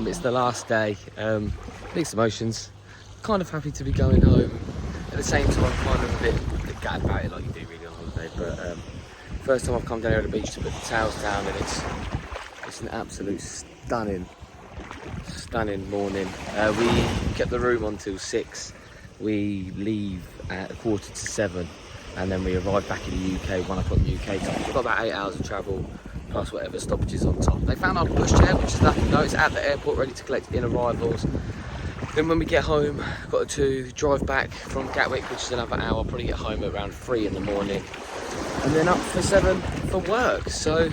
It's the last day. Mixed emotions. Kind of happy to be going home. At the same time, kind of a bit gutted about it, like you do really on holiday. But first time I've come down here at the beach to put the towels down, and it's an absolute stunning morning. We kept the room on till 6. We leave at 6:45, and then we arrive back in the UK 1 o'clock UK time. We've got about 8 hours of travel plus whatever stoppages on top. They found our pushchair, which is lucky. No, it's at the airport ready to collect in arrivals. Then when we get home, got to drive back from Gatwick, which is another hour. Probably get home at around 3 in the morning, and then up for 7 for work. So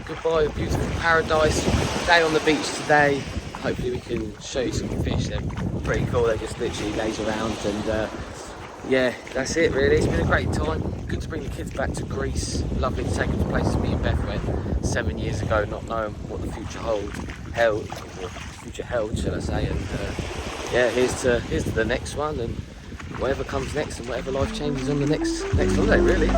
goodbye, beautiful paradise. Day on the beach today. Hopefully we can show you some fish. They're pretty cool. They just literally laze around, and yeah, that's it really. It's been a great time. Good to bring the kids back to Greece. Lovely to take them to places me and Beth went 7 years ago, not knowing what the future held, shall I say. And yeah, here's to the next one, and whatever comes next, and whatever life changes on the next holiday really.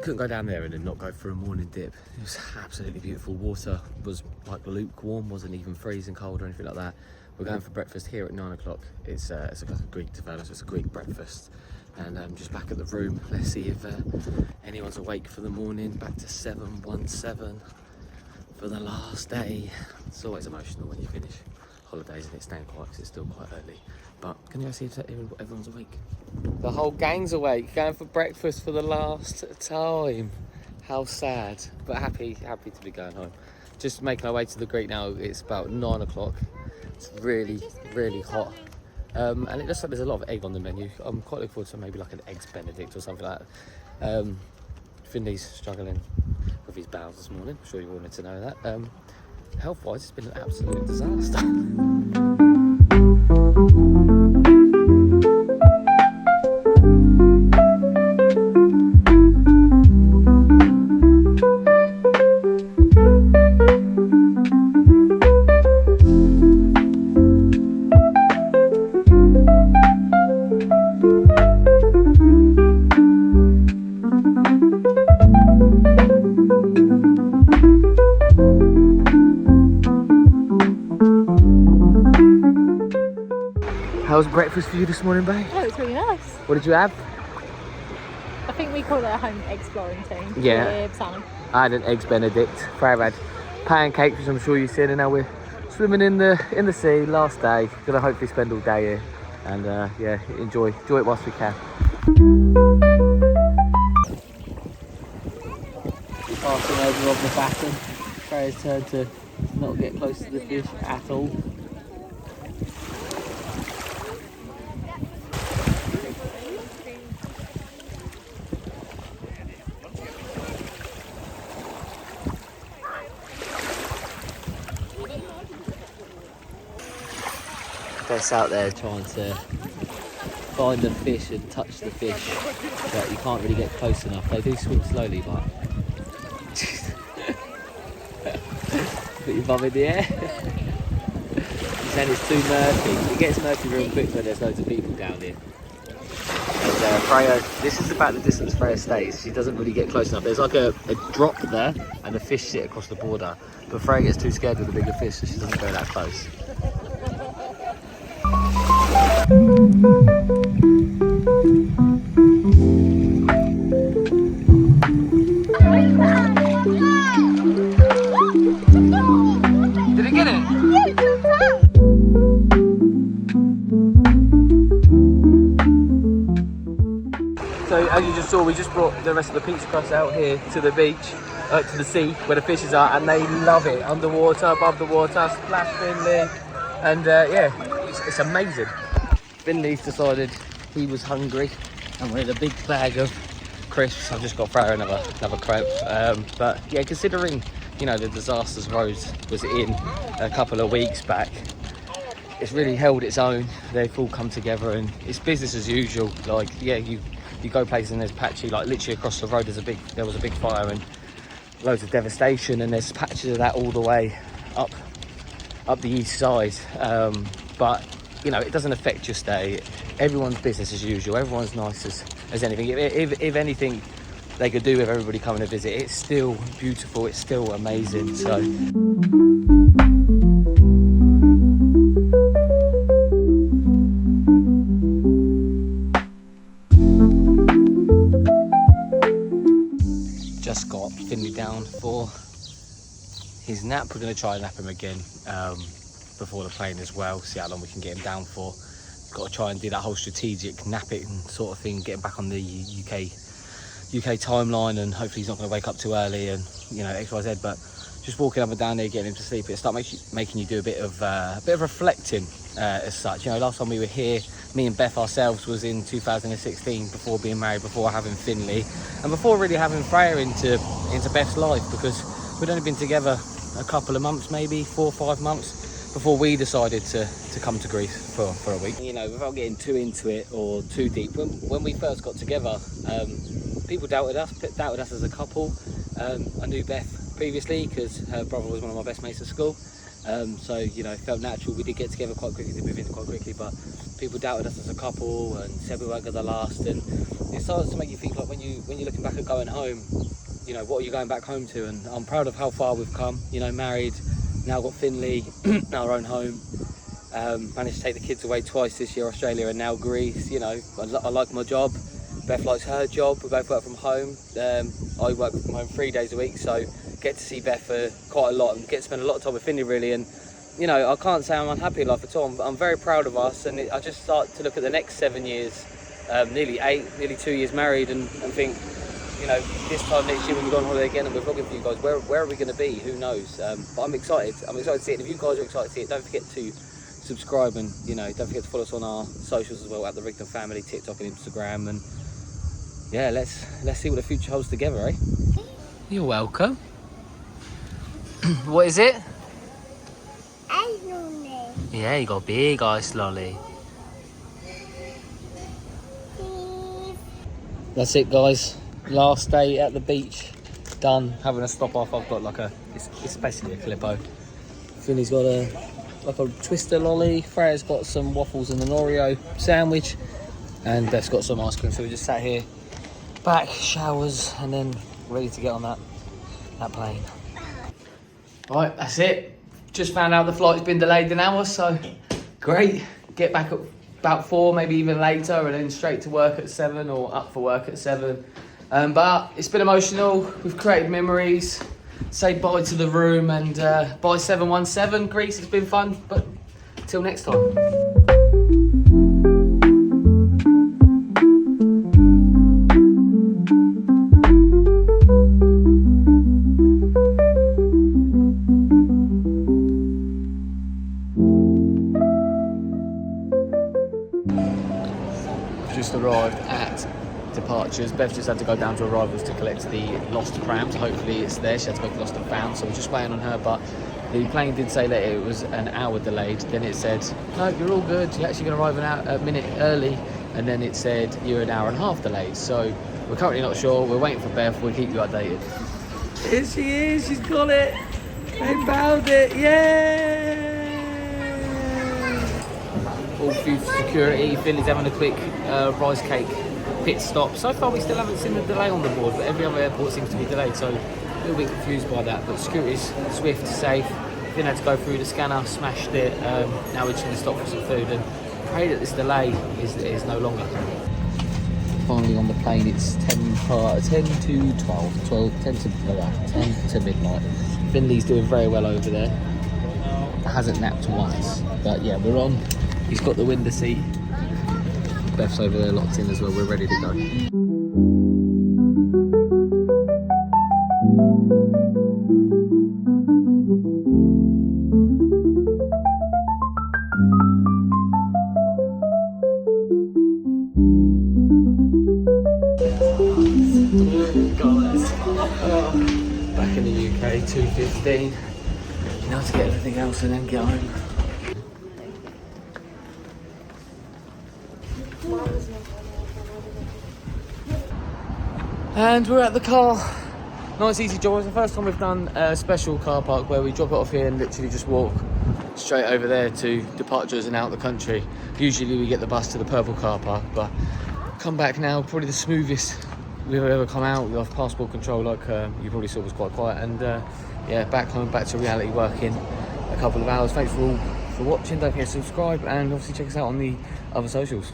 Couldn't go down there and then not go for a morning dip. It was absolutely beautiful. Water was like lukewarm, wasn't even freezing cold or anything like that. We're going for breakfast here at 9 o'clock. It's like a Greek development, so it's a Greek breakfast. And just back at the room, let's see if anyone's awake for the morning. Back to 7:17 for the last day. It's always emotional when you finish holidays and it's staying quiet because it's still quite early. But can you see if everyone's awake? The whole gang's awake, going for breakfast for the last time. How sad, but happy to be going home. Just making our way to the Greek now. It's about 9 o'clock. It's really hot. And it looks like there's a lot of egg on the menu. I'm quite looking forward to maybe like an eggs benedict or something like that. Finley's struggling with his bowels this morning. I'm sure you wanted to know that. Health-wise, it's been an absolute disaster. How was breakfast for you this morning, babe? Oh, it was really nice. What did you have? I think we call it a home exploring team. Yeah. With salmon. I had an eggs benedict. Freya had pancakes, which I'm sure you've seen, and now we're swimming in the sea. Last day. Gonna hopefully spend all day here, and yeah, enjoy it whilst we can. Passing over of the baton. Freya's turn to not get close to the fish at all. Beth's out there trying to find the fish and touch the fish, but you can't really get close enough. They do swim slowly, but put your bum in the air. He's saying it's too murky. It gets murky real quick when there's loads of people down here. And Freya, this is about the distance Freya stays. She doesn't really get close enough. There's like a drop there, and the fish sit across the border. But Freya gets too scared with the bigger fish, so she doesn't go that close. Did it get it? So as you just saw, we just brought the rest of the pizza crust out here to the beach, to the sea where the fishes are, and they love it. Underwater, above the water, splash Finley, and yeah, it's amazing. Finley's decided he was hungry and wanted a big bag of crisps. I've just got Freya another crepe. But yeah, considering, you know, the disasters Rhodes was in a couple of weeks back, it's really held its own. They've all come together and it's business as usual. Like, yeah, you go places and there's patchy, like literally across the road there was a big fire and loads of devastation, and there's patches of that all the way up the east side, but you know, it doesn't affect your stay. Everyone's business as usual. Everyone's nice as anything. If anything they could do with everybody coming to visit, it's still beautiful, it's still amazing. So just got Finley down for his nap. We're going to try and nap him again before the plane as well, see how long we can get him down for. Got to try and do that whole strategic napping sort of thing, getting back on the UK timeline, and hopefully he's not going to wake up too early and, you know, XYZ. But just walking up and down there, getting him to sleep, it starts making you do a bit of reflecting as such. You know, last time we were here, me and Beth ourselves was in 2016, before being married, before having Finley, and before really having Freya into Beth's life, because we'd only been together a couple of months, maybe 4 or 5 months, before we decided to come to Greece for a week. You know, without getting too into it or too deep, when we first got together, people doubted us as a couple. I knew Beth previously because her brother was one of my best mates at school. So, you know, it felt natural. We did get together quite quickly, to move in quite quickly, but people doubted us as a couple and said we weren't gonna last. And it started to make you think, like, when you're looking back at going home, you know, what are you going back home to? And I'm proud of how far we've come. You know, married, now got Finley, our own home. Managed to take the kids away twice this year, Australia and now Greece. You know, I like my job. Beth likes her job. We both work from home. I work from home 3 days a week, so get to see Beth for quite a lot and get to spend a lot of time with Finley, really. And, you know, I can't say I'm unhappy in life at all. I'm very proud of us, and I just start to look at the next 7 years, nearly 8, nearly 2 years married, and think, you know, this time next year when we go on holiday again and we're vlogging for you guys, where are we going to be? Who knows? But I'm excited. I'm excited to see it. And if you guys are excited to see it, don't forget to subscribe, and, you know, don't forget to follow us on our socials as well, at the Rigden family, TikTok and Instagram. And yeah, let's see what the future holds together, eh? You're welcome. What is it? Ice lolly. Yeah, you got a big ice lolly. That's it, guys. Last day at the beach, done. Having a stop off. I've got like it's basically a Clippo. Finley's got a twister lolly. Freya's got some waffles and an Oreo sandwich, and Beth's got some ice cream. So we just sat here, back, showers, and then ready to get on that plane. Right, that's it. Just found out the flight's been delayed an hour, so great. Get back at about 4, maybe even later, and then straight to work at 7, or up for work at 7. But it's been emotional. We've created memories. Say bye to the room, and bye 717 Greece. It's been fun, but till next time. Just arrived at departures. Beth just had to go down to arrivals to collect the lost pram, so hopefully it's there. She had to go to lost and found, so we're just waiting on her. But the plane did say that it was an hour delayed. Then it said, no, you're all good, you're actually going to arrive a minute early. And then it said you're an hour and a half delayed. So we're currently not sure. We're waiting for Beth. We'll keep you updated. Here she is. She's got it. They found it. Yay! All through security. Finley's having a quick rice cake pit stop. So far we still haven't seen the delay on the board, but every other airport seems to be delayed, so a little bit confused by that. But security's swift, safe. Didn't have to go through the scanner, smashed it. Now we're just going to stop for some food and pray that this delay is no longer. Finally on the plane, it's 10 to midnight. Finley's doing very well over there. Hasn't napped once, but yeah, we're on. He's got the window seat. Beth's over there locked in as well. We're ready to go. Back in the UK, 2:15. Now to get everything else and then get home. And we're at the car. Nice easy job. It's the first time we've done a special car park where we drop it off here and literally just walk straight over there to departures and out the country. Usually we get the bus to the purple car park, but come back now, probably the smoothest we've ever come out. We have passport control, like you probably saw, was quite quiet. And yeah, back home, back to reality work in a couple of hours. Thanks for watching. Don't forget to subscribe and obviously check us out on the other socials.